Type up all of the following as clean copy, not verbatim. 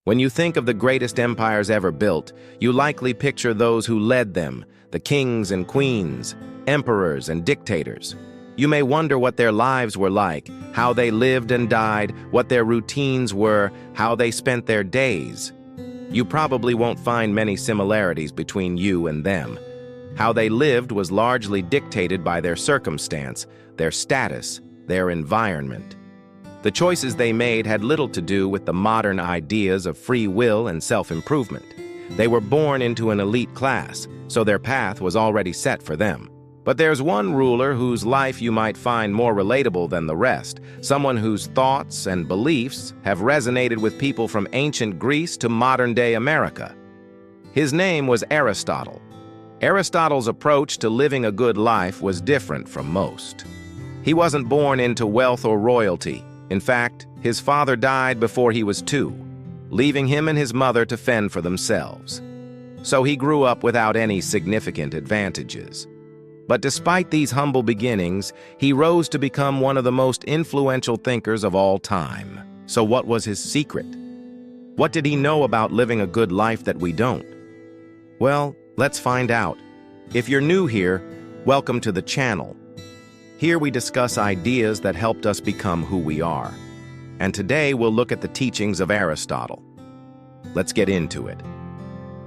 When you think of the greatest empires ever built, you likely picture those who led them, the kings and queens, emperors and dictators. You may wonder what their lives were like, how they lived and died, what their routines were, how they spent their days. You probably won't find many similarities between you and them. How they lived was largely dictated by their circumstance, their status, their environment. The choices they made had little to do with the modern ideas of free will and self-improvement. They were born into an elite class, so their path was already set for them. But there's one ruler whose life you might find more relatable than the rest, someone whose thoughts and beliefs have resonated with people from ancient Greece to modern-day America. His name was Aristotle. Aristotle's approach to living a good life was different from most. He wasn't born into wealth or royalty. In fact, his father died before he was 2, leaving him and his mother to fend for themselves. So he grew up without any significant advantages. But despite these humble beginnings, he rose to become one of the most influential thinkers of all time. So what was his secret? What did he know about living a good life that we don't? Well, let's find out. If you're new here, welcome to the channel. Here we discuss ideas that helped us become who we are. And today we'll look at the teachings of Aristotle. Let's get into it.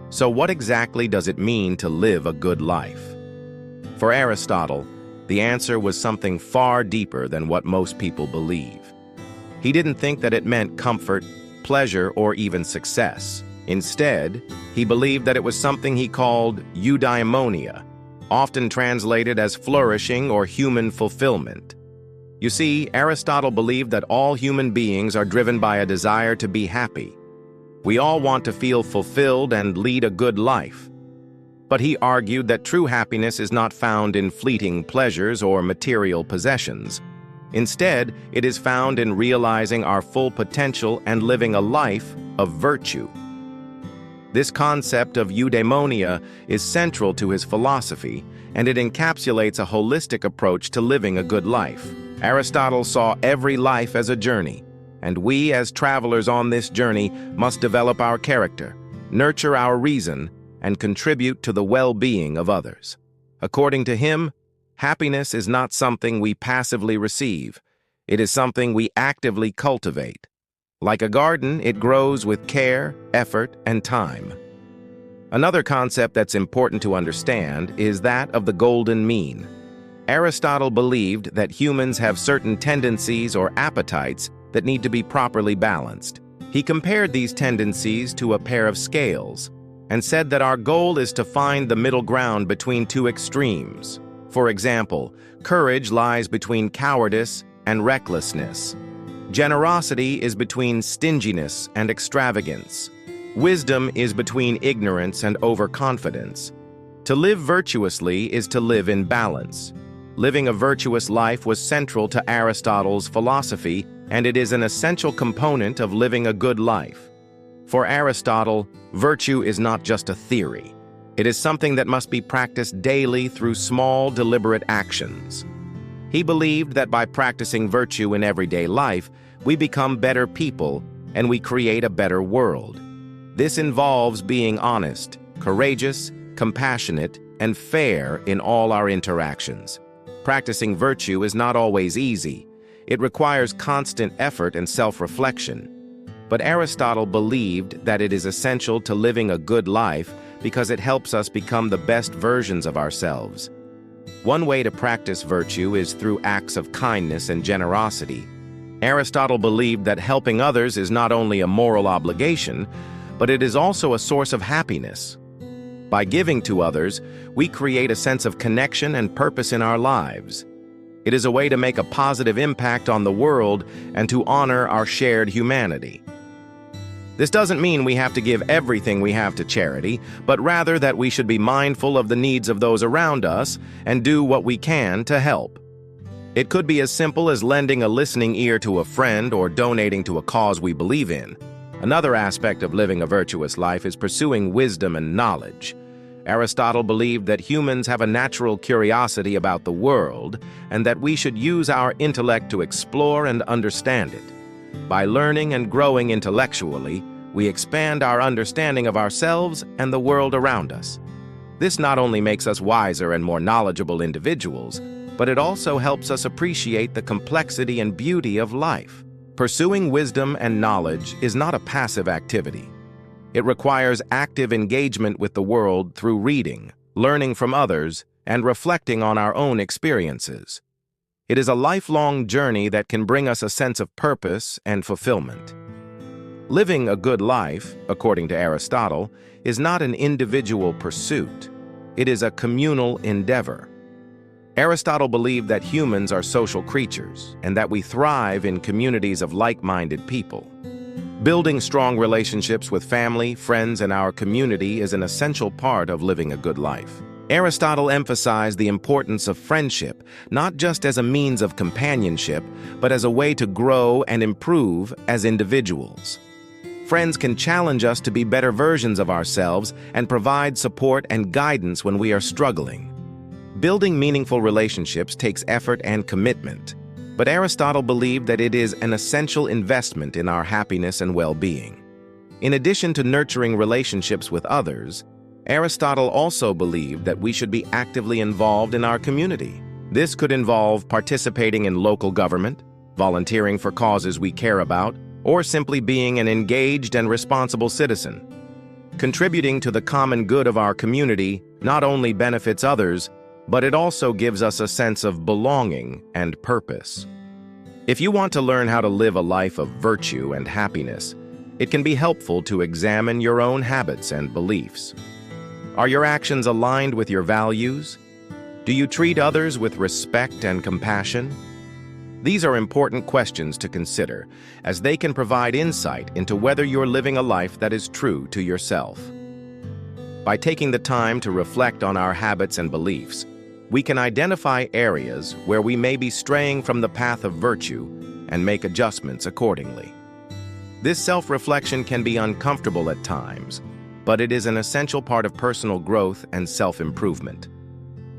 So what exactly does it mean to live a good life? For Aristotle, the answer was something far deeper than what most people believe. He didn't think that it meant comfort, pleasure, or even success. Instead, he believed that it was something he called Eudaimonia, often translated as flourishing or human fulfillment. You see, Aristotle believed that all human beings are driven by a desire to be happy. We all want to feel fulfilled and lead a good life. But he argued that true happiness is not found in fleeting pleasures or material possessions. Instead, it is found in realizing our full potential and living a life of virtue. This concept of eudaimonia is central to his philosophy, and it encapsulates a holistic approach to living a good life. Aristotle saw every life as a journey, and we as travelers on this journey must develop our character, nurture our reason, and contribute to the well-being of others. According to him, happiness is not something we passively receive. It is something we actively cultivate. Like a garden, it grows with care, effort, and time. Another concept that's important to understand is that of the golden mean. Aristotle believed that humans have certain tendencies or appetites that need to be properly balanced. He compared these tendencies to a pair of scales and said that our goal is to find the middle ground between two extremes. For example, courage lies between cowardice and recklessness. Generosity is between stinginess and extravagance. Wisdom is between ignorance and overconfidence. To live virtuously is to live in balance. Living a virtuous life was central to Aristotle's philosophy, and it is an essential component of living a good life. For Aristotle, virtue is not just a theory. It is something that must be practiced daily through small, deliberate actions. He believed that by practicing virtue in everyday life, we become better people and we create a better world. This involves being honest, courageous, compassionate, and fair in all our interactions. Practicing virtue is not always easy. It requires constant effort and self-reflection. But Aristotle believed that it is essential to living a good life because it helps us become the best versions of ourselves. One way to practice virtue is through acts of kindness and generosity. Aristotle believed that helping others is not only a moral obligation, but it is also a source of happiness. By giving to others, we create a sense of connection and purpose in our lives. It is a way to make a positive impact on the world and to honor our shared humanity. This doesn't mean we have to give everything we have to charity, but rather that we should be mindful of the needs of those around us and do what we can to help. It could be as simple as lending a listening ear to a friend or donating to a cause we believe in. Another aspect of living a virtuous life is pursuing wisdom and knowledge. Aristotle believed that humans have a natural curiosity about the world and that we should use our intellect to explore and understand it. By learning and growing intellectually, we expand our understanding of ourselves and the world around us. This not only makes us wiser and more knowledgeable individuals, but it also helps us appreciate the complexity and beauty of life. Pursuing wisdom and knowledge is not a passive activity. It requires active engagement with the world through reading, learning from others, and reflecting on our own experiences. It is a lifelong journey that can bring us a sense of purpose and fulfillment. Living a good life, according to Aristotle, is not an individual pursuit. It is a communal endeavor. Aristotle believed that humans are social creatures and that we thrive in communities of like-minded people. Building strong relationships with family, friends, and our community is an essential part of living a good life. Aristotle emphasized the importance of friendship, not just as a means of companionship, but as a way to grow and improve as individuals. Friends can challenge us to be better versions of ourselves and provide support and guidance when we are struggling. Building meaningful relationships takes effort and commitment, but Aristotle believed that it is an essential investment in our happiness and well-being. In addition to nurturing relationships with others, Aristotle also believed that we should be actively involved in our community. This could involve participating in local government, volunteering for causes we care about, or simply being an engaged and responsible citizen. Contributing to the common good of our community not only benefits others, but it also gives us a sense of belonging and purpose. If you want to learn how to live a life of virtue and happiness, it can be helpful to examine your own habits and beliefs. Are your actions aligned with your values? Do you treat others with respect and compassion? These are important questions to consider, as they can provide insight into whether you're living a life that is true to yourself. By taking the time to reflect on our habits and beliefs, we can identify areas where we may be straying from the path of virtue and make adjustments accordingly. This self-reflection can be uncomfortable at times, but it is an essential part of personal growth and self-improvement.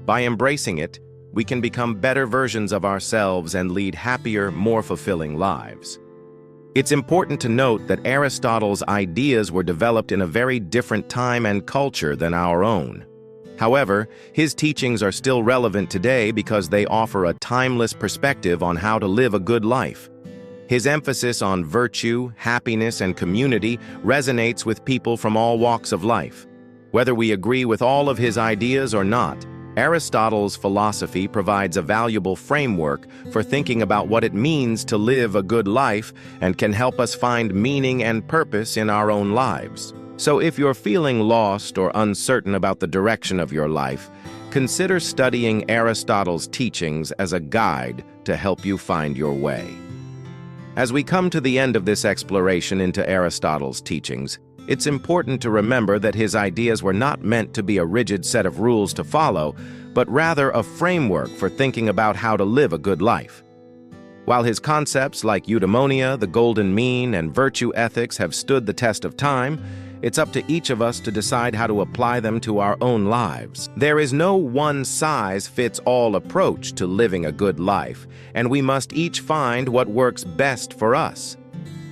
By embracing it, we can become better versions of ourselves and lead happier, more fulfilling lives. It's important to note that Aristotle's ideas were developed in a very different time and culture than our own. However, his teachings are still relevant today because they offer a timeless perspective on how to live a good life. His emphasis on virtue, happiness, and community resonates with people from all walks of life. Whether we agree with all of his ideas or not, Aristotle's philosophy provides a valuable framework for thinking about what it means to live a good life and can help us find meaning and purpose in our own lives. So if you're feeling lost or uncertain about the direction of your life, consider studying Aristotle's teachings as a guide to help you find your way. As we come to the end of this exploration into Aristotle's teachings, it's important to remember that his ideas were not meant to be a rigid set of rules to follow, but rather a framework for thinking about how to live a good life. While his concepts like Eudaimonia, the golden mean, and virtue ethics have stood the test of time, it's up to each of us to decide how to apply them to our own lives. There is no one-size-fits-all approach to living a good life, and we must each find what works best for us.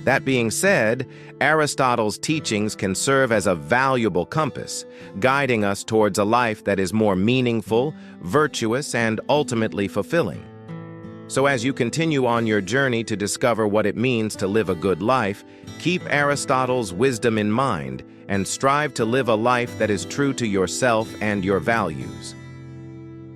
That being said, Aristotle's teachings can serve as a valuable compass, guiding us towards a life that is more meaningful, virtuous, and ultimately fulfilling. So as you continue on your journey to discover what it means to live a good life, keep Aristotle's wisdom in mind and strive to live a life that is true to yourself and your values.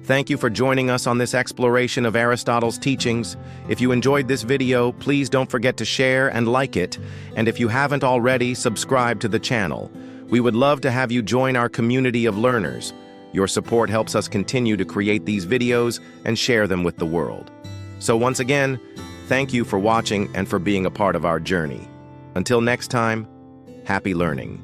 Thank you for joining us on this exploration of Aristotle's teachings. If you enjoyed this video, please don't forget to share and like it, and if you haven't already, subscribe to the channel. We would love to have you join our community of learners. Your support helps us continue to create these videos and share them with the world. So once again, thank you for watching and for being a part of our journey. Until next time, happy learning.